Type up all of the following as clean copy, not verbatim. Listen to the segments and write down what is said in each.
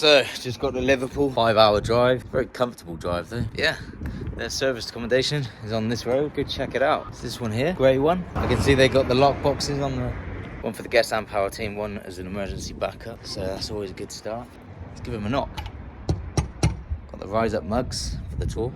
So, just got to Liverpool, 5-hour drive, very comfortable drive though. Yeah, their serviced accommodation is on this road, go check it out. It's this one here, grey one. I can see they got the lock boxes on the, one for the guest and power team, one as an emergency backup. So that's always a good start. Let's give him a knock. Got the rise up mugs for the tour.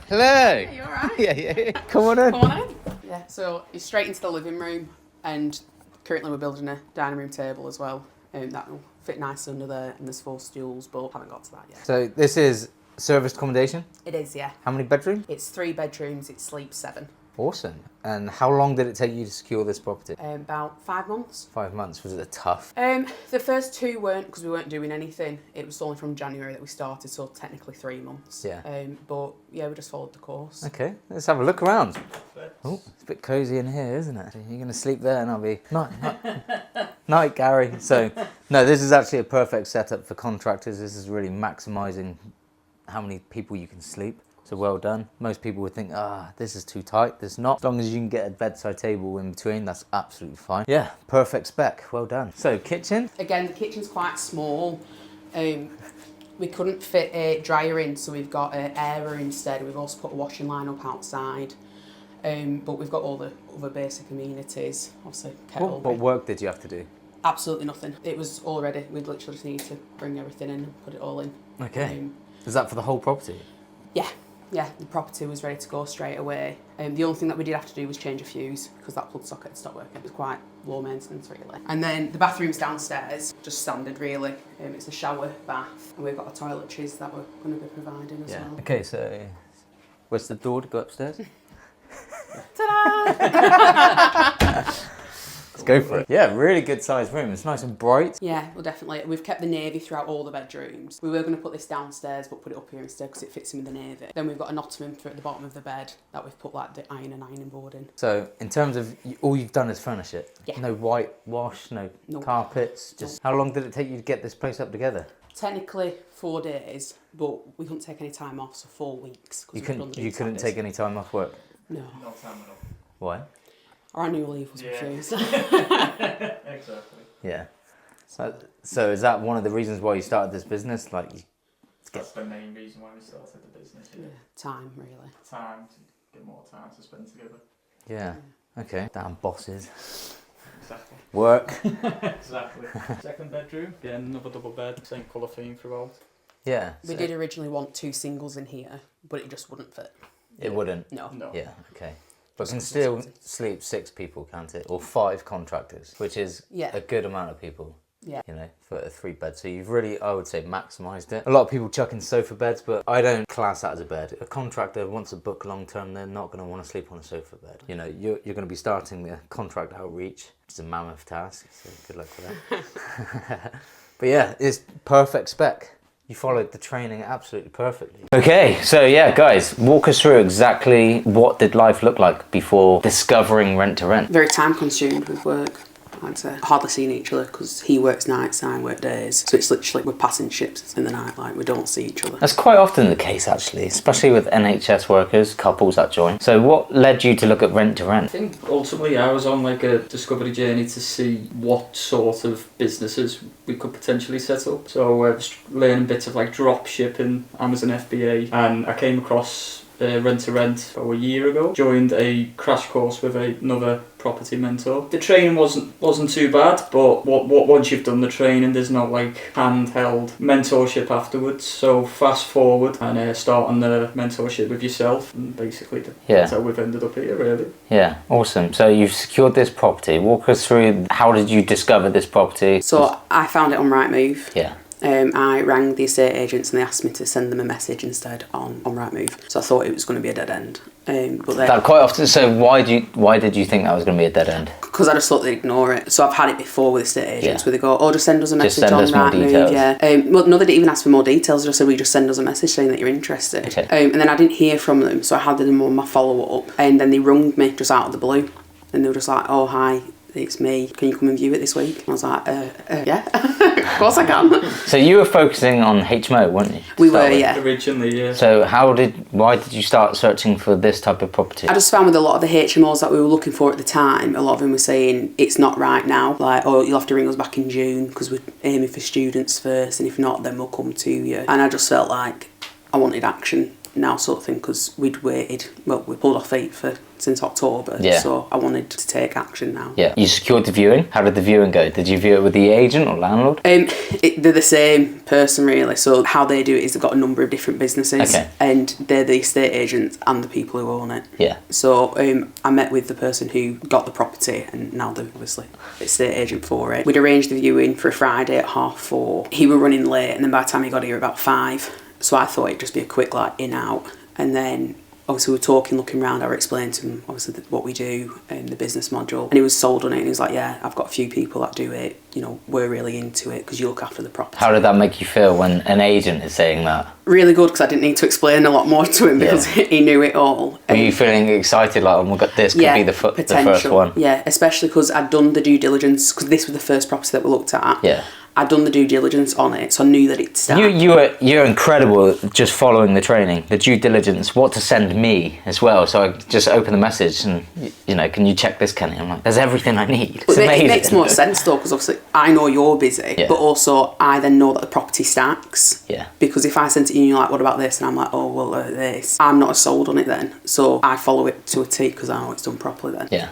Hello! Hey, you alright? Yeah. Come on in. Come on in. Yeah, so you're straight into the living room, and currently we're building a dining room table as well. That will fit nicely under there, and there's 4 stools, but haven't got to that yet. So this is serviced accommodation? It is, yeah. How many bedrooms? It's 3 bedrooms, it sleeps 7. Awesome. And how long did it take you to secure this property? About 5 months. 5 months. Was it tough? The first 2 weren't, because we weren't doing anything. It was only from January that we started, so technically 3 months. Yeah. But yeah, we just followed the course. Okay, let's have a look around. Oh, it's a bit cosy in here, isn't it? You're going to sleep there and I'll be... Night, Gary. So, no, this is actually a perfect setup for contractors. This is really maximising how many people you can sleep. So well done. Most people would think, this is too tight. This is not. As long as you can get a bedside table in between, that's absolutely fine. Yeah, perfect spec. Well done. So, kitchen? Again, the kitchen's quite small. We couldn't fit a dryer in, so we've got an airer instead. We've also put a washing line up outside. But we've got all the other basic amenities. Obviously, kettle. What work did you have to do? Absolutely nothing. It was all ready. We'd literally just need to bring everything in and put it all in. Okay. Is that for the whole property? Yeah, the property was ready to go straight away. The only thing that we did have to do was change a fuse because that plug socket stopped working. It was quite low maintenance, really. And then the bathroom's downstairs, just standard, really. It's a shower, bath, and we've got our toiletries that we're going to be providing as well. Okay, so where's the door to go upstairs? Ta-da! Let's go for it. Yeah, really good sized room. It's nice and bright. Yeah, well, definitely. We've kept the navy throughout all the bedrooms. We were going to put this downstairs, but put it up here instead because it fits in with the navy. Then we've got an ottoman at the bottom of the bed that we've put like the ironing board in. So, in terms of all you've done is furnish it. Yeah. No whitewash, no carpets. Just how long did it take you to get this place up together? Technically 4 days, but we couldn't take any time off, so 4 weeks. You couldn't take any time off work. No. No time at all. Why? Our annual leave was refused. Exactly. Yeah. So is that one of the reasons why you started this business? That's the main reason why we started the business. Yeah. Time, really. Time to get more time to spend together. Yeah. Okay. Damn bosses. Exactly. Work. Exactly. Second bedroom. Again, another double bed. Same colour theme throughout. Yeah. We did originally want 2 singles in here, but it just wouldn't fit. It wouldn't? No. Yeah, okay. But can still sleep 6 people, can't it? Or 5 contractors, which is a good amount of people. Yeah. You know, for a 3 bed. So you've really, I would say, maximised it. A lot of people chuck in sofa beds, but I don't class that as a bed. A contractor wants to book long term, they're not going to want to sleep on a sofa bed. You know, you're going to be starting the contract outreach. It's a mammoth task, so good luck with that. But yeah, it's perfect spec. You followed the training absolutely perfectly. Okay, so yeah, guys, walk us through exactly what did life look like before discovering rent to rent. Very time consumed with work. I'd say hardly seeing each other because he works nights and I work days. So it's literally we're passing ships in the night, like we don't see each other. That's quite often the case actually, especially with NHS workers, couples that join. So what led you to look at rent to rent? I think ultimately I was on like a discovery journey to see what sort of businesses we could potentially set up. So I was learning bits of like drop shipping, Amazon FBA, and I came across rent to rent about a year ago. Joined a crash course with another property mentor. The training wasn't too bad, but once you've done the training, there's no like handheld mentorship afterwards. So fast forward and start on the mentorship with yourself, and basically that's how we've ended up here, really. Yeah, awesome. So you've secured this property. Walk us through, how did you discover this property? So I found it on Rightmove. Yeah. I rang the estate agents and they asked me to send them a message instead on Rightmove. So I thought it was going to be a dead end. But that quite often. So why did you think that was going to be a dead end? Because I just thought they'd ignore it. So I've had it before with estate agents where they go, "Oh, just send us a message on Rightmove." Yeah. Well, no, they didn't even ask for more details. They just said, "We just send us a message saying that you're interested." Okay. And then I didn't hear from them, so I had them on my follow up, and then they rung me just out of the blue, and they were just like, "Oh, hi. It's me. Can you come and view it this week?" I was like, yeah. Of course I can. So you were focusing on HMO, weren't you? to We start were, with? yeah. Originally, yeah. So why did you start searching for this type of property? I just found with a lot of the HMOs that we were looking for at the time, a lot of them were saying it's not right now. Like, oh, you'll have to ring us back in June because we're aiming for students first, and if not, then we'll come to you. And I just felt like I wanted action now, sort of thing, because we'd waited. Well, we pulled off feet since October, Yeah. so I wanted to take action now. Yeah. You secured the viewing. How did the viewing go? Did you view it with the agent or landlord? They're the same person really. So how they do it is they've got a number of different businesses, Okay. and they're the estate agents and the people who own it. Yeah. So I met with the person who got the property, and now they're obviously estate agent for it. We'd arranged the viewing for a Friday at 4:30. He were running late, and then by the time he got here about 5, so I thought it'd just be a quick like in out, and then. Obviously, we were talking, looking around. I explained to him, obviously, what we do and the business module. And he was sold on it. And he was like, yeah, I've got a few people that do it. You know, we're really into it because you look after the property. How did that make you feel when an agent is saying that? Really good, because I didn't need to explain a lot more to him because he knew it all. Were you feeling excited, like, oh my God, this could be the first one? Yeah, especially because I'd done the due diligence, because this was the first property that we looked at. Yeah. I'd done the due diligence on it, so I knew that it'd start. You're incredible at just following the training, the due diligence, what to send me as well. So I just open the message and, you know, can you check this, Kenny? I'm like, there's everything I need. It's amazing. It makes more sense though, because obviously I know you're busy, Yeah. but also I then know that the property stacks. Yeah. Because if I sent it in, you're like, what about this? And I'm like, oh, well, this. I'm not as sold on it then. So I follow it to a T because I know it's done properly then. Yeah.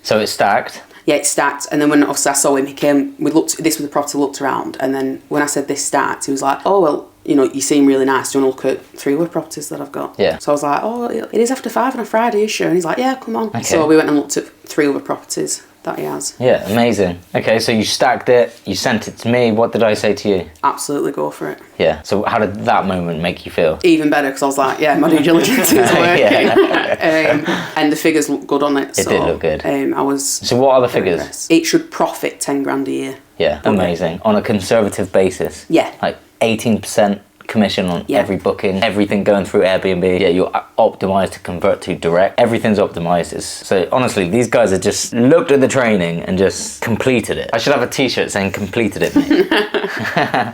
So it's stacked. Yeah, it stacked, and then when obviously I saw him, he came. We looked. This was the property. Looked around, and then when I said this stacked, he was like, "Oh well, you know, you seem really nice. Do you want to look at 3 other properties that I've got?" Yeah. So I was like, "Oh, it is after 5 on a Friday, is sure?" And he's like, "Yeah, come on." Okay. So we went and looked at 3 other properties that he has. Yeah, amazing. Okay, so you stacked it, you sent it to me. What did I say to you? Absolutely go for it. Yeah. So how did that moment make you feel? Even better, because I was like, "Yeah, my due diligence is working," and the figures look good on it. It did look good. I was. So what are the figures? Impressed. It should profit 10 grand a year. Yeah, amazing. On a conservative basis. Yeah. Like 18% commission on Yeah. every booking, everything going through Airbnb. Yeah, you're optimized to convert to direct. Everything's optimized. So honestly, these guys have just looked at the training and just completed it. I should have a t-shirt saying completed it, mate.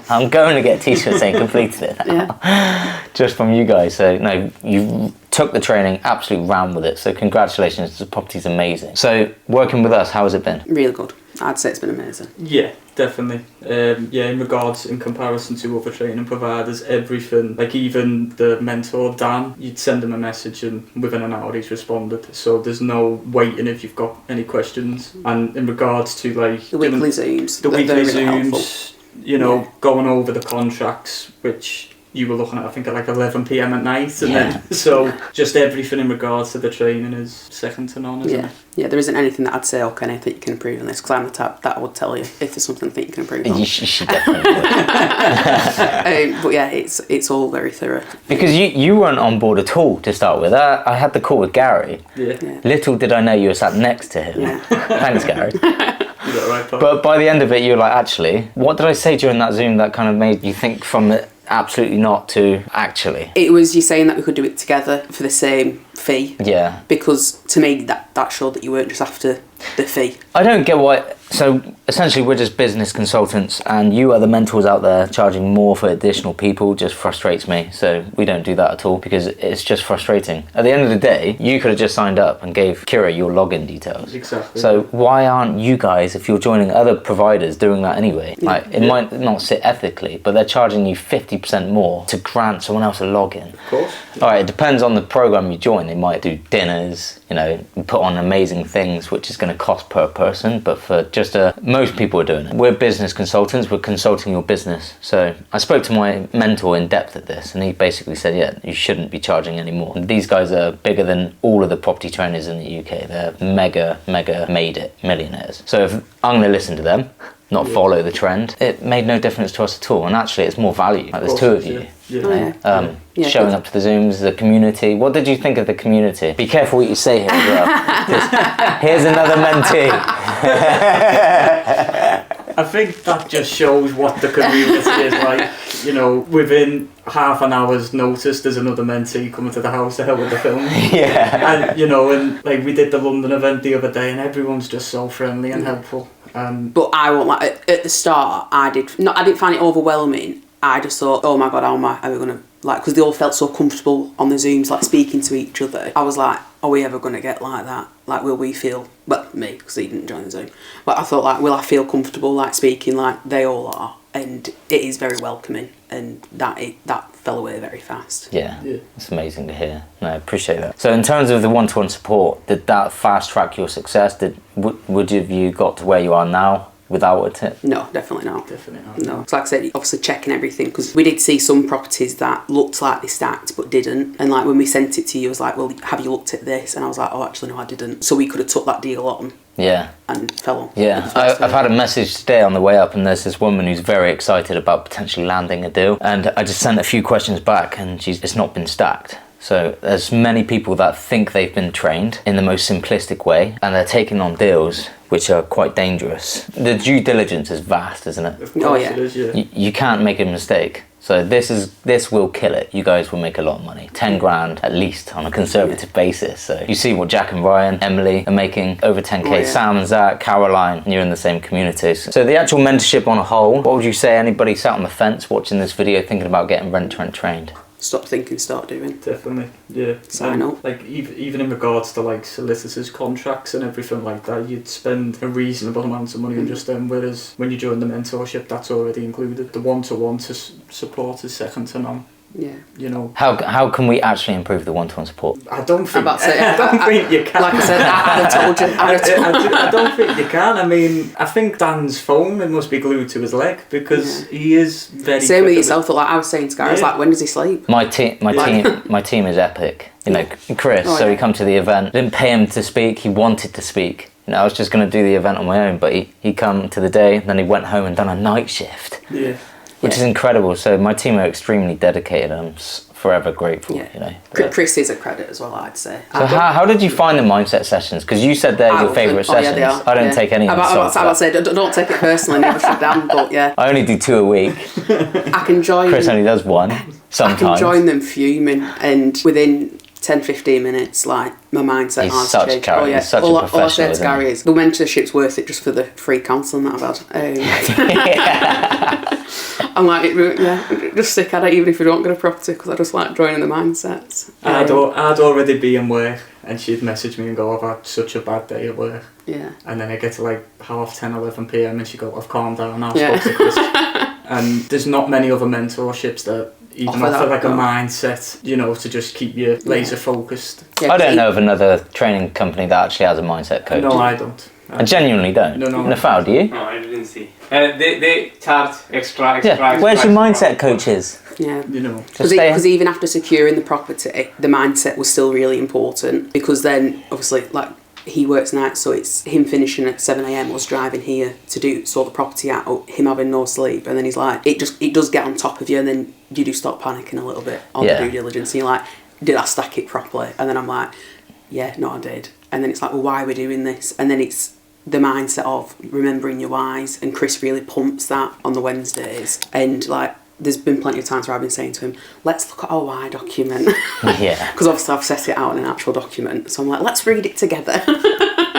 I'm going to get a t-shirt saying completed it now. Yeah. Just from you guys. So no, you took the training, absolutely ran with it. So congratulations, the property's amazing. So working with us, how has it been? Really good. I'd say it's been amazing. Yeah, definitely. In regards, in comparison to other training providers, everything, like even the mentor, Dan, you'd send him a message and within an hour he's responded. So there's no waiting if you've got any questions. And in regards to like... The weekly Zooms. The they're weekly really Zooms, helpful. you know, going over the contracts, which... you were looking at, I think, at like 11 p.m. at night, and then so just everything in regards to the training is second to none, isn't it? Yeah, there isn't anything that I'd say, okay, I think you can improve on this, because I'm the type that would tell you if there's something I think you can improve on. You should definitely would. But yeah, it's all very thorough. Because you weren't on board at all to start with. I had the call with Gary. Yeah. Little did I know you were sat next to him. Yeah. Thanks, Gary. You got it right, Paul. But by the end of it, you were like, actually, what did I say during that Zoom that kind of made you think from it absolutely not to actually? It was you saying that we could do it together for the same fee. Yeah. Because to me, that showed that you weren't just after the fee. I don't get why. So essentially, we're just business consultants, and you are the mentors out there charging more for additional people. Just frustrates me. So we don't do that at all because it's just frustrating. At the end of the day, you could have just signed up and gave Kira your login details. Exactly. So why aren't you guys, if you're joining other providers, doing that anyway? Like it might not sit ethically, but they're charging you 50% more to grant someone else a login. Of course. All right, it depends on the program you join. They might do dinners, you know, put on amazing things, which is going to cost per person. But for just most people are doing it. We're business consultants. We're consulting your business. So I spoke to my mentor in depth at this, and he basically said, yeah, you shouldn't be charging any more. And these guys are bigger than all of the property trainers in the UK. They're mega made it millionaires. So if I'm going to listen to them, not follow the trend, it made no difference to us at all. And actually, it's more value. Like, there's 2 of you. Showing up to the Zooms, the community. What did you think of the community? Be careful what you say here as well. Here's another mentee. I think that just shows what the community is like. You know, within half an hour's notice, there's another mentee coming to the house to help with the film. Yeah. And, you know, and like we did the London event the other day, and everyone's just so friendly and helpful. But I won't at the start. I didn't find it overwhelming. I just thought, oh my god, how are we gonna because they all felt so comfortable on the Zooms, like speaking to each other. I was like, are we ever gonna get like that? Like, will we feel? Well, me, because he didn't join the Zoom. But I thought, like, will I feel comfortable like speaking like they all are? And it is very welcoming, and that fell away very fast. Yeah, it's amazing to hear. No, I appreciate that. So in terms of the one-to-one support, did that fast track your success? Would you got to where you are now without it? No, definitely not. Definitely not. No. So like I said, obviously checking everything, because we did see some properties that looked like they stacked but didn't. And like when we sent it to you, it was like, well, have you looked at this? And I was like, oh, actually, no, I didn't. So we could have took that deal on. Yeah. And fell on. Yeah, I've had a message today on the way up, and there's this woman who's very excited about potentially landing a deal. And I just sent a few questions back, and it's not been stacked. So there's many people that think they've been trained in the most simplistic way, and they're taking on deals which are quite dangerous. The due diligence is vast, isn't it? Oh yeah. It is, yeah. You can't make a mistake. So this will kill it. You guys will make a lot of money. 10 grand at least on a conservative basis. So you see what Jack and Ryan, Emily are making, over 10k. Oh, yeah. Sam and Zach, Caroline, you're in the same communities. So the actual mentorship on a whole, what would you say anybody sat on the fence watching this video thinking about getting rent-to-rent trained? Stop thinking, start doing. Definitely, yeah. Sign up. Like even in regards to like solicitors' contracts and everything like that, you'd spend a reasonable amount of money on just them. Whereas when you join the mentorship, that's already included. The one-to-one support is second to none. Yeah. You know. How can we actually improve the one-to-one support? I don't think. I don't think you can. Like I said, I told you. I don't think you can. I mean, I think Dan's phone it must be glued to his leg because he is very. Same with yourself. Like I was saying to Gary, I was like, when does he sleep? My team is epic. You know, Chris. So he come to the event. Didn't pay him to speak. He wanted to speak. You know, I was just going to do the event on my own, but he come to the day. Then he went home and done a night shift. Yeah. Which is incredible. So my team are extremely dedicated. I'm forever grateful. Yeah. You know. Chris is a credit as well, I'd say. So how did you find the mindset sessions? Because you said they're your favourite sessions. Yeah, they are. I don't take any. I'm about to say, don't take it personally. Never should Dan, but yeah. I only do 2 a week. I can join. Chris only does 1. Sometimes. I can join them fuming, and within 10-15 minutes, like my mindset He's has such changed. Gary. Oh yeah. He's such a all I professional, say to isn't Gary is the mentorship's worth it just for the free counselling that I've had. I'm like, yeah, just stick at it even if you don't get a property because I just like joining the mindsets. I'd already be in work and she'd message me and go, I've had such a bad day at work. Yeah. And then I get to like 11 p.m. and she'd go, I've calmed down now. I spoke to Chris. And there's not many other mentorships that even offer like a mindset, you know, to just keep you laser focused. Yeah, I don't know of another training company that actually has a mindset coach. No, I don't. I genuinely don't. No. Nafal, do you? No, I didn't see. They charge extra. Yeah. Where's your mindset coaches? Yeah. You know. Because even after securing the property, the mindset was still really important because then obviously like he works nights, so it's him finishing at 7 a.m. us driving here to sort the property out, him having no sleep, and then he's like, it does get on top of you, and then you do start panicking a little bit on the due diligence, and you're like, did I stack it properly? And then I'm like, yeah, no, I did. And then it's like, well, why are we doing this? And then it's the mindset of remembering your whys, and Chris really pumps that on the Wednesdays, and like, there's been plenty of times where I've been saying to him, let's look at our why document. Yeah. Because obviously I've set it out in an actual document. So I'm like, let's read it together.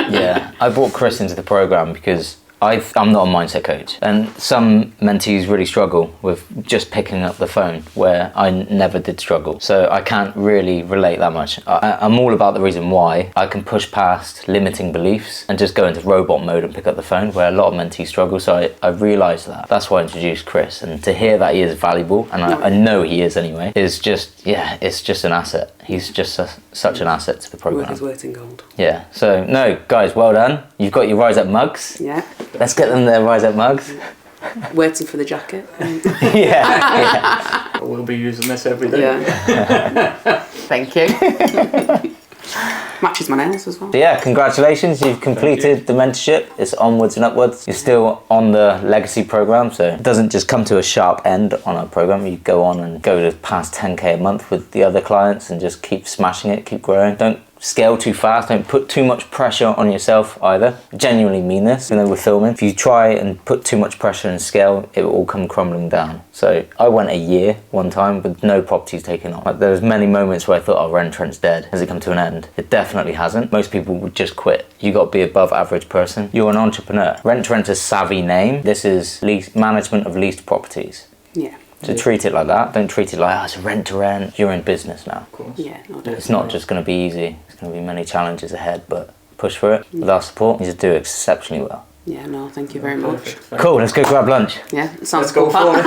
Yeah. I brought Chris into the programme because I'm not a mindset coach. And some mentees really struggle with just picking up the phone, where I never did struggle. So I can't really relate that much. I'm all about the reason why I can push past limiting beliefs and just go into robot mode and pick up the phone, where a lot of mentees struggle. So I realised that. That's why I introduced Chris. And to hear that he is valuable, and I know he is anyway, is just, it's just an asset. He's just such an asset to the programme. Worth his weight in gold. Yeah. So, no, guys, well done. You've got your Rise Up mugs. Yeah. Let's get them their Rise Up mugs. Waiting for the jacket. Yeah. We'll be using this every day. Yeah. Thank you. Matches my nails as well. So yeah, congratulations, you've completed the mentorship. It's onwards and upwards. You're still on the legacy program, so it doesn't just come to a sharp end on our program. You go on and go to past 10k a month with the other clients and just keep smashing it, keep growing. scale too fast. Don't put too much pressure on yourself either. I genuinely mean this. We're filming. If you try and put too much pressure and scale, it will all come crumbling down. So I went a year one time with no properties taken on. Like, there was many moments where I thought, oh, Rent Rent's dead. Has it come to an end? It definitely hasn't. Most people would just quit. You got to be above average person. You're an entrepreneur. Rent Rent's a savvy name. This is management of leased properties. Yeah. So treat it like that. Don't treat it like, oh, it's a rent to rent. You're in business now. Of course. Yeah, no, definitely. It's not just going to be easy. There's going to be many challenges ahead, but push for it. With our support, you just do exceptionally well. Yeah, no, thank you very much. Perfect. Cool, let's go grab lunch. Yeah, it sounds Let's go cool. for it.